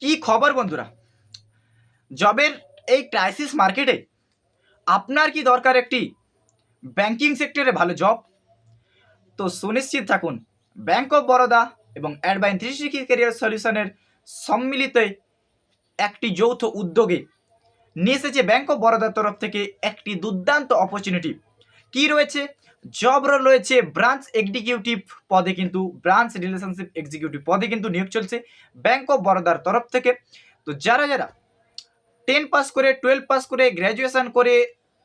কি খবর বন্ধুরা? জবের এই ক্রাইসিস মার্কেটে আপনার কি দরকার একটি ব্যাংকিং সেক্টরে ভালো জব? তো সুনিশ্চিত থাকুন, ব্যাংক অফ বরোদা এবং অ্যাডভাইন 360 ক্যারিয়ার সলিউশনের সম্মিলিত একটি যৌথ উদ্যোগে নিয়ে এসেছে ব্যাংক অফ বরোদার তরফ থেকে একটি দুর্দান্ত অপরচুনিটি। কি রয়েছে? জব রোল রয়েছে ব্রাঞ্চ এক্সিকিউটিভ পদে, কিন্তু ব্রাঞ্চ রিলেশনশিপ এক্সিকিউটিভ পদে কিন্তু নিয়োগ চলছে ব্যাংক অফ বরোদার তরফ থেকে। তো যারা 10 পাস করে, 12 পাস করে, গ্র্যাজুয়েশন করে,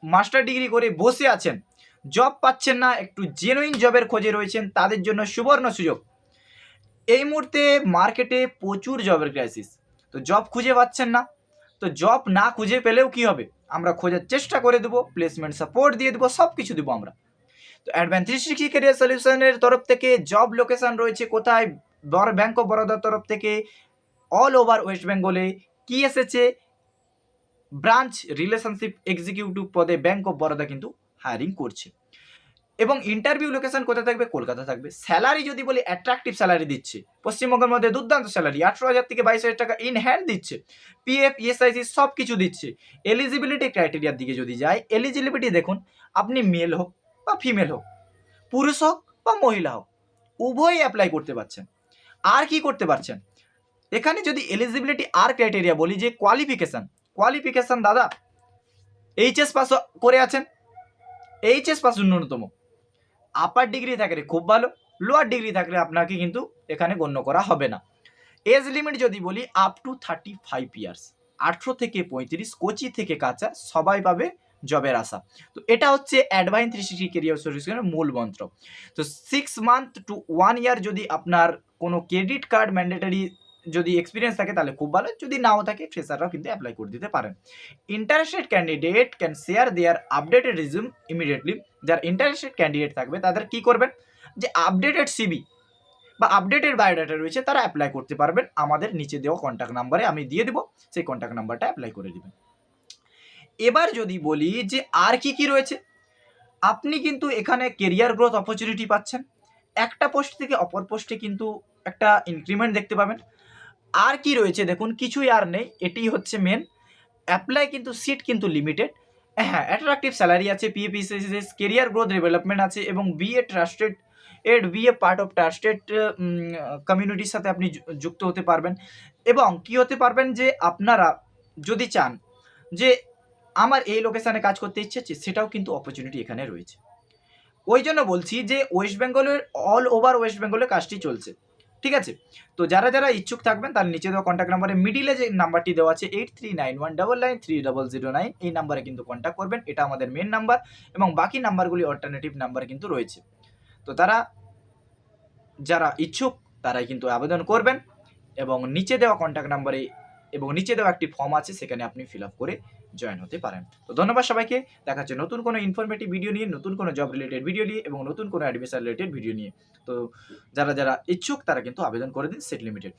মাস্টার ডিগ্রি করে বসে আছেন, জব পাচ্ছেন না, একটু জেনুইন জবের খোঁজে রয়েছেন, তাদের জন্য সুবর্ণ সুযোগ। এই মুহূর্তে মার্কেটে প্রচুর জবের ক্রাইসিস। তো জব খুঁজে পাচ্ছেন না, তো জব না খুঁজে পেলেও কি হবে, আমরা খোঁজার চেষ্টা করে দেবো, প্লেসমেন্ট সাপোর্ট দিয়ে দেবো, সব কিছু দেবো আমরা। তো অ্যাডভান্স 360 ক্যারিয়ার সলিউশনের তরফ থেকে জব লোকেশন রয়েছে কোথায়? ব্যাংক অফ বরোদার তরফ থেকে অল ওভার ওয়েস্ট বেঙ্গলে কি এসেছে, ব্রাঞ্চ রিলেশনশিপ এক্সিকিউটিভ পদে ব্যাংক অফ বরোদা কিন্তু হায়ারিং করছে। এবং ইন্টারভিউ লোকেশন কোথায় থাকবে? কলকাতা থাকবে। স্যালারি যদি বলি, অ্যাট্রাকটিভ স্যালারি দিচ্ছে, পশ্চিমবঙ্গের মধ্যে দুর্দান্ত স্যালারি, 18,000 থেকে 22,000 টাকা ইন হ্যান্ড দিচ্ছে, পিএফ ইএসআইসি সব কিছু দিচ্ছে। এলিজিবিলিটি ক্রাইটেরিয়ার দিকে যদি যাই, এলিজিবিলিটি দেখুন, আপনি মেল হোক বা ফিমেল হোক, পুরুষ হোক বা মহিলা হোক, উভয়ই অ্যাপ্লাই করতে পারছেন। আর কি করতে পারছেন এখানে? যদি এলিজিবিলিটি আর ক্রাইটেরিয়া বলি, যে কোয়ালিফিকেশন দাদা এইচএস পাস করে আছেন, এইচএস পাস ন্যূনতম, আপার ডিগ্রি থাকলে খুব ভালো, লোয়ার ডিগ্রি থাকলে আপনাকে কিন্তু এখানে গণ্য করা হবে না। এজ লিমিট যদি বলি, আপ টু 35 ইয়ার্স, 18 থেকে 35, কোচি থেকে কাঁচা সবাই পাবে জবের আশা। তো এটা হচ্ছে অ্যাডভাইন 360 ক্যারিয়ার সলিউশনের মূল মন্ত্র। তো 6 মান্থ টু 1 ইয়ার যদি আপনার কোনো ক্রেডিট কার্ড ম্যান্ডেটারি যদি এক্সপিরিয়েন্স থাকে তাহলে খুব ভালো, যদি নাও থাকে ফ্রেশাররাও কিন্তু অ্যাপ্লাই করে দিতে পারেন। Interested candidate can share there updated resume immediately. যারা ইন্টারেস্টেড ক্যান্ডিডেট থাকবে তাদের কি করবেন, যে আপডেটেড সিবি বা আপডেটেড বায়োডাটা রয়েছে তারা অ্যাপ্লাই করতে পারবেন। আমাদের নিচে দেওয়া কন্ট্যাক্ট নাম্বারে আমি দিয়ে দেবো, সেই কন্ট্যাক্ট নাম্বারটা অ্যাপ্লাই করে দেবেন। এবার যদি বলি যে আর কি কি রয়েছে, আপনি কিন্তু এখানে কেরিয়ার গ্রোথ অপরচুনিটি পাচ্ছেন, একটা পোস্ট থেকে অপর পোস্টে কিন্তু একটা ইনক্রিমেন্ট দেখতে পাবেন। আর কি রয়েছে দেখুন, কিছুই আর নেই, এটি হচ্ছে মেন। অ্যাপ্লাই কিন্তু সিট কিন্তু লিমিটেড। হ্যাঁ, অ্যাট্রাকটিভ স্যালারি আছে, পিএফিসিএস, কেরিয়ার গ্রোথ ডেভেলপমেন্ট আছে, এবং BA trusted BA part of trusted কমিউনিটির সাথে আপনি যুক্ত হতে পারবেন। এবং কি হতে পারবেন, যে আপনারা যদি চান যে আমার এই লোকেশানে কাজ করতে ইচ্ছে হচ্ছে, সেটাও কিন্তু অপরচুনিটি এখানে রয়েছে। ওই জন্য বলছি যে ওয়েস্ট বেঙ্গলের, অল ওভার ওয়েস্ট বেঙ্গলে কাজটি চলছে, ঠিক আছে? তো যারা ইচ্ছুক থাকবেন তার নিচে দেওয়া কন্ট্যাক্ট নাম্বারে মিডিলে যে নাম্বারটি দেওয়া আছে 8391993009, এই নাম্বারে কিন্তু কন্ট্যাক্ট করবেন। এটা আমাদের মেন নাম্বার, এবং বাকি নাম্বারগুলি অল্টারনেটিভ নাম্বার কিন্তু রয়েছে। তো যারা ইচ্ছুক তারাই কিন্তু আবেদন করবেন, এবং নিচে দেওয়া কন্ট্যাক্ট নাম্বারে এবং নিচে দেওয়া একটি ফর্ম আছে, সেখানে আপনি ফিল আপ করে জয়েন হতে পারেন। তো ধন্যবাদ সবাইকে, দেখা হচ্ছে নতুন কোনো ইনফরমেটিভ ভিডিও নিয়ে, নতুন কোনো জব রিলেটেড ভিডিও নিয়ে, এবং নতুন কোনো অ্যাডমিশন রিলেটেড ভিডিও নিয়ে। তো যারা ইচ্ছুক তারা কিন্তু আবেদন করে দিন, সেট লিমিটেড।